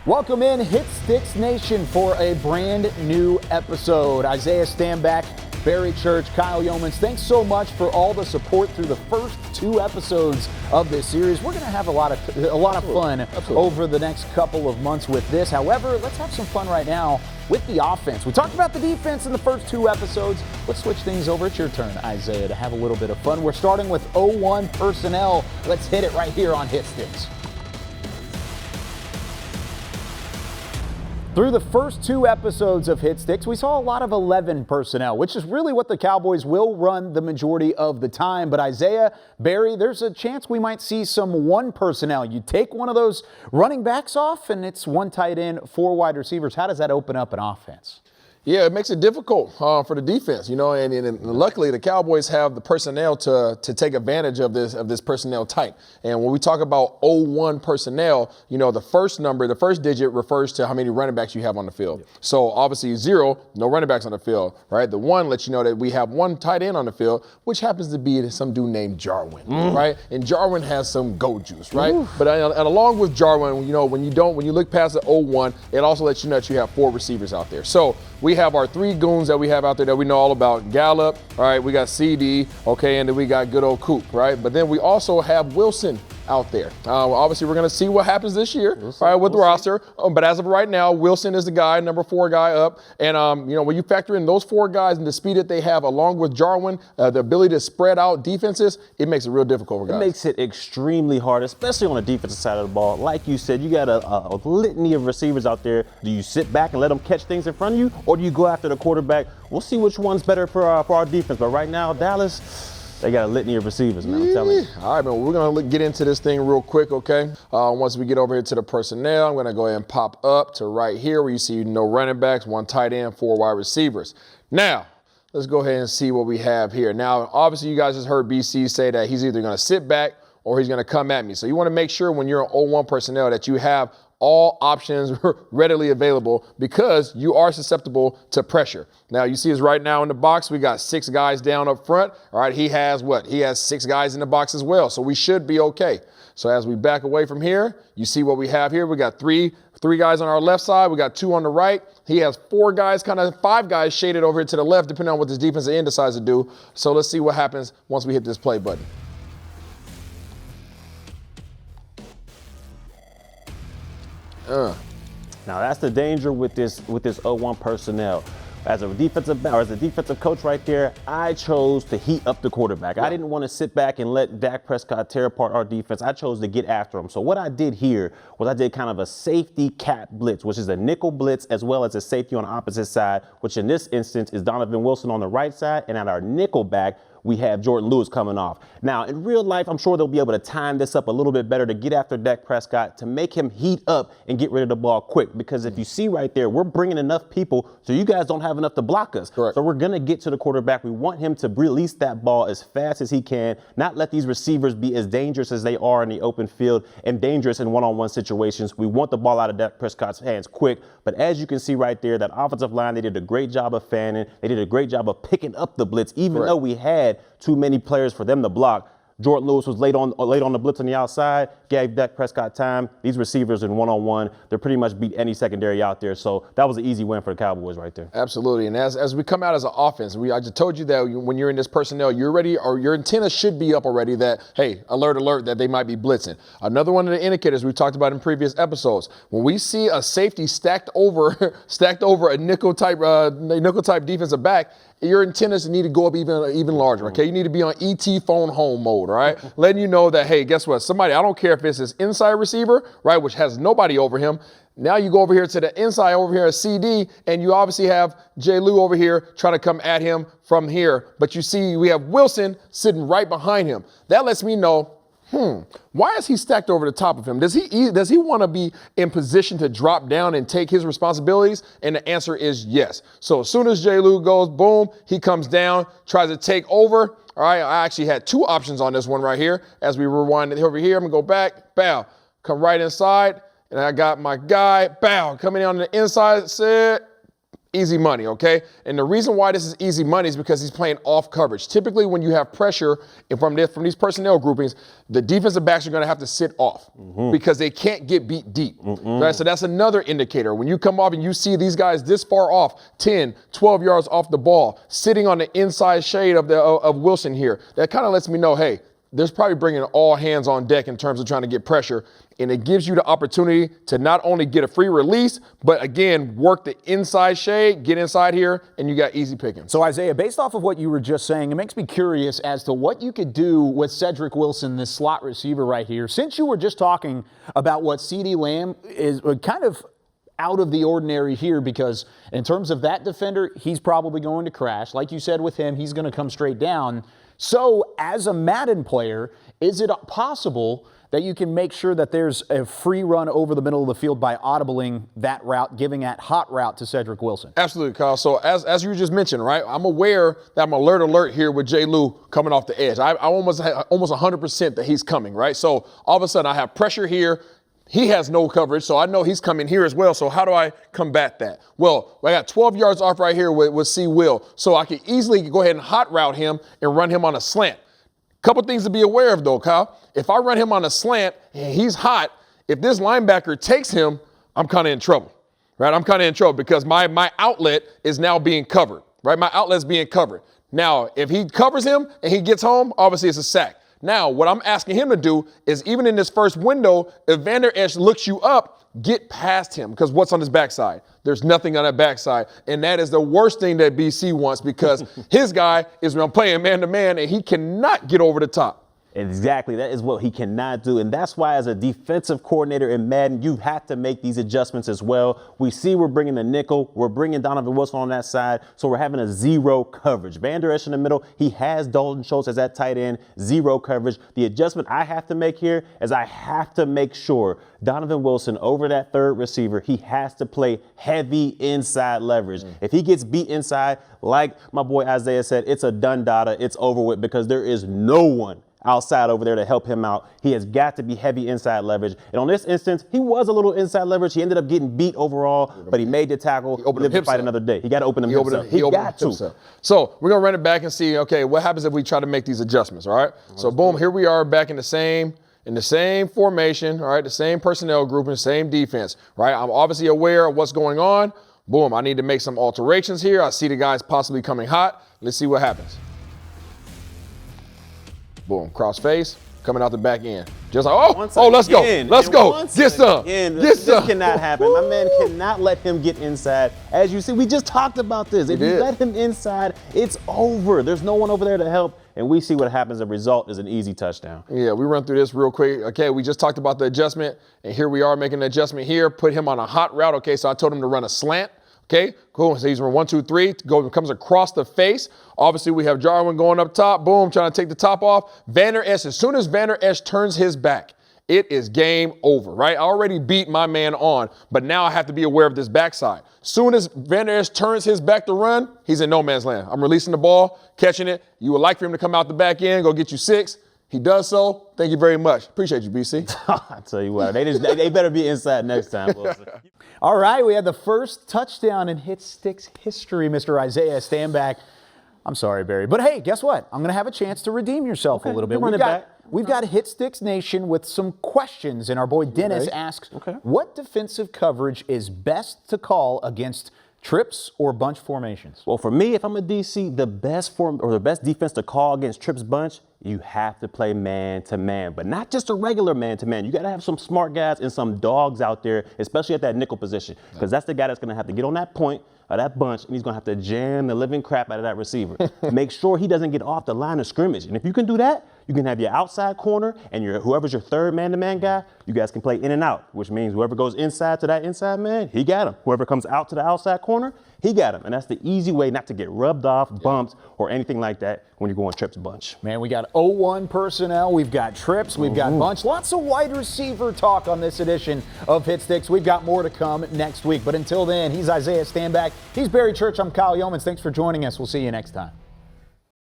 Welcome in, Hit Sticks Nation, for a brand new episode. Isaiah Stanback, Barry Church, Kyle Yeomans, thanks so much for all the support through the first two episodes of this series. We're going to have a lot of fun over the next couple of months with this. However, let's have some fun right now with the offense. We talked about the defense in the first two episodes. Let's switch things over. It's your turn, Isaiah, to have a little bit of fun. We're starting with 0-1 personnel. Let's hit it right here on Hit Sticks. Through the first two episodes of Hit Sticks, we saw a lot of 11 personnel, which is really what the Cowboys will run the majority of the time. But Isaiah, Barry, there's a chance we might see some 1 personnel. You take one of those running backs off, and it's 1 tight end, 4 wide receivers. How does that open up an offense? Yeah, it makes it difficult for the defense, and luckily the Cowboys have the personnel to take advantage of this personnel type. And when we talk about 0-1 personnel, the first digit refers to how many running backs you have on the field. Yep. So obviously 0, no running backs on the field, right? The 1 lets you know that we have 1 tight end on the field, which happens to be some dude named Jarwin, right? And Jarwin has some goat juice, right? Ooh. But and along with Jarwin, when you look past the 0-1, it also lets you know that you have 4 receivers out there. So we have our 3 goons that we have out there that we know all about. Gallup, all right, we got CD, okay, and then we got good old Coop, right? But then we also have Wilson out there. Obviously, we're going to see what happens this year, all right, with the roster. But as of right now, Wilson is the guy, number 4 guy up. And, when you factor in those 4 guys and the speed that they have, along with Jarwin, the ability to spread out defenses, it makes it real difficult for guys. It makes it extremely hard, especially on the defensive side of the ball. Like you said, you got a litany of receivers out there. Do you sit back and let them catch things in front of you, or do you go after the quarterback? We'll see which one's better for our defense. But right now, Dallas, they got a litany of receivers, man, I'm telling you. All right, man, we're going to get into this thing real quick, okay? Once we get over here to the personnel, I'm going to go ahead and pop up to right here where you see no running backs, 1 tight end, 4 wide receivers. Now, let's go ahead and see what we have here. Now, obviously, you guys just heard BC say that he's either going to sit back or he's going to come at me. So you want to make sure when you're an 0-1 personnel that you have all options readily available because you are susceptible to pressure. Now, you see us right now in the box. We got 6 guys down up front. All right, he has 6 guys in the box as well. So we should be okay. So as we back away from here, you see what we have here. We got three guys on our left side. We got 2 on the right. He has 4 guys, kind of 5 guys shaded over here to the left, depending on what this defensive end decides to do. So let's see what happens once we hit this play button. Now that's the danger with this 0-1 personnel. As a defensive coach right there, I chose to heat up the quarterback. Yeah. I didn't want to sit back and let Dak Prescott tear apart our defense. I chose to get after him. So what I did here was I did kind of a safety cap blitz, which is a nickel blitz as well as a safety on the opposite side, which in this instance is Donovan Wilson on the right side, and at our nickel back, we have Jordan Lewis coming off. Now, in real life, I'm sure they'll be able to time this up a little bit better to get after Dak Prescott, to make him heat up and get rid of the ball quick. Because if you see right there, we're bringing enough people, so you guys don't have enough to block us. Correct. So we're going to get to the quarterback. We want him to release that ball as fast as he can, not let these receivers be as dangerous as they are in the open field and dangerous in one-on-one situations. We want the ball out of Dak Prescott's hands quick. But as you can see right there, that offensive line, they did a great job of fanning. They did a great job of picking up the blitz, even though we had too many players for them to block. Jordan Lewis was late on the blitz on the outside, gave Dak Prescott time. These receivers in one-on-one, they're pretty much beat any secondary out there. So that was an easy win for the Cowboys right there. Absolutely. And as we come out as an offense, I just told you that when you're in this personnel, you're ready, or your antenna should be up already that, hey, alert, that they might be blitzing. Another one of the indicators we talked about in previous episodes, when we see a safety stacked over a nickel type defensive back, your antennas need to go up even larger, okay? You need to be on ET phone home mode, all right? Letting you know that, hey, guess what? Somebody, I don't care if it's his inside receiver, right, which has nobody over him. Now you go over here to the inside over here at CD, and you obviously have J. Lou over here trying to come at him from here. But you see we have Wilson sitting right behind him. That lets me know, why is he stacked over the top of him? Does he want to be in position to drop down and take his responsibilities? And the answer is yes. So as soon as J. Lou goes, boom, he comes down, tries to take over. All right, I actually had 2 options on this one right here. As we rewind it over here, I'm going to go back, bow, come right inside. And I got my guy, bow, coming in on the inside, sit, easy money, okay? And the reason why this is easy money is because he's playing off coverage. Typically, when you have pressure from these personnel groupings, the defensive backs are going to have to sit off because they can't get beat deep. Right? So that's another indicator. When you come off and you see these guys this far off, 10, 12 yards off the ball, sitting on the inside shade of Wilson here, that kind of lets me know, hey, there's probably bringing all hands on deck in terms of trying to get pressure. And it gives you the opportunity to not only get a free release, but again, work the inside shade, get inside here, and you got easy picking. So Isaiah, based off of what you were just saying, it makes me curious as to what you could do with Cedric Wilson, this slot receiver right here. Since you were just talking about what CeeDee Lamb is kind of out of the ordinary here, because in terms of that defender, he's probably going to crash. Like you said with him, he's going to come straight down. So as a Madden player, is it possible that you can make sure that there's a free run over the middle of the field by audibling that route, giving that hot route to Cedric Wilson? Absolutely, Kyle. So as you just mentioned, right, I'm aware that I'm alert here with J. Lou coming off the edge. I almost 100% that he's coming, right? So all of a sudden I have pressure here. He has no coverage, so I know he's coming here as well. So how do I combat that? Well, I got 12 yards off right here with C. Will, so I can easily go ahead and hot route him and run him on a slant. Couple things to be aware of, though, Kyle. If I run him on a slant and he's hot, if this linebacker takes him, I'm kind of in trouble, right? I'm kind of in trouble because my outlet is now being covered, right? My outlet's being covered. Now, if he covers him and he gets home, obviously it's a sack. Now, what I'm asking him to do is even in this first window, if Van Der Esch looks you up, get past him because what's on his backside? There's nothing on that backside. And that is the worst thing that BC wants because his guy is playing man-to-man and he cannot get over the top. Exactly. That is what he cannot do. And that's why as a defensive coordinator in Madden, you have to make these adjustments as well. We see we're bringing the nickel. We're bringing Donovan Wilson on that side. So we're having a zero coverage. Van Der Esch in the middle. He has Dalton Schultz as that tight end. Zero coverage. The adjustment I have to make here is I have to make sure Donovan Wilson over that third receiver, he has to play heavy inside leverage. If he gets beat inside, like my boy Isaiah said, it's a done data. It's over with because there is no one outside over there to help him out. He has got to be heavy inside leverage. And on this instance, he was a little inside leverage. He ended up getting beat overall, but he made the tackle. He opened him fight another day. He got to open him himself. He got to. So we're going to run it back and see, okay, what happens if we try to make these adjustments, all right? So boom, here we are back in the same formation, all right, the same personnel group and the same defense, right? I'm obviously aware of what's going on. Boom, I need to make some alterations here. I see the guys possibly coming hot. Let's see what happens. Boom, cross face, coming out the back end. Just like, let's go. Let's go. Get some. This cannot happen. My man cannot let him get inside. As you see, we just talked about this. If you let him inside, it's over. There's no one over there to help. And we see what happens. The result is an easy touchdown. Yeah, we run through this real quick. Okay, we just talked about the adjustment, and here we are making an adjustment here. Put him on a hot route. Okay, so I told him to run a slant. Okay, cool. So he's run 1, 2, 3. Comes across the face. Obviously, we have Jarwin going up top. Boom, trying to take the top off. Van Der Esch, as soon as Van Der Esch turns his back, it is game over, right? I already beat my man on, but now I have to be aware of this backside. Soon as Van Der Esch turns his back to run, he's in no man's land. I'm releasing the ball, catching it. You would like for him to come out the back end, go get you 6. He does so. Thank you very much. Appreciate you, BC. I tell you what, they better be inside next time, Wilson. All right, we had the first touchdown in Hit Sticks history, Mr. Isaiah Stanback. I'm sorry, Barry. But hey, guess what? I'm going to have a chance to redeem yourself a little bit. We've got Hit Sticks Nation with some questions, and our boy Dennis asks, what defensive coverage is best to call against trips or bunch formations? Well, for me, if I'm a DC, the best defense to call against trips bunch, you have to play man-to-man, but not just a regular man-to-man. You got to have some smart guys and some dogs out there, especially at that nickel position, because that's the guy that's going to have to get on that point of that bunch, and he's going to have to jam the living crap out of that receiver. Make sure he doesn't get off the line of scrimmage. And if you can do that, you can have your outside corner and whoever's your third man-to-man guy, you guys can play in and out, which means whoever goes inside to that inside man, he got him. Whoever comes out to the outside corner, he got him. And that's the easy way not to get rubbed off, bumped, or anything like that when you're going trips bunch. Man, we got 0-1 personnel, we've got trips, we've got bunch. Lots of wide receiver talk on this edition of Hit Sticks. We've got more to come next week. But until then, he's Isaiah Stanback. He's Barry Church. I'm Kyle Yeomans. Thanks for joining us. We'll see you next time.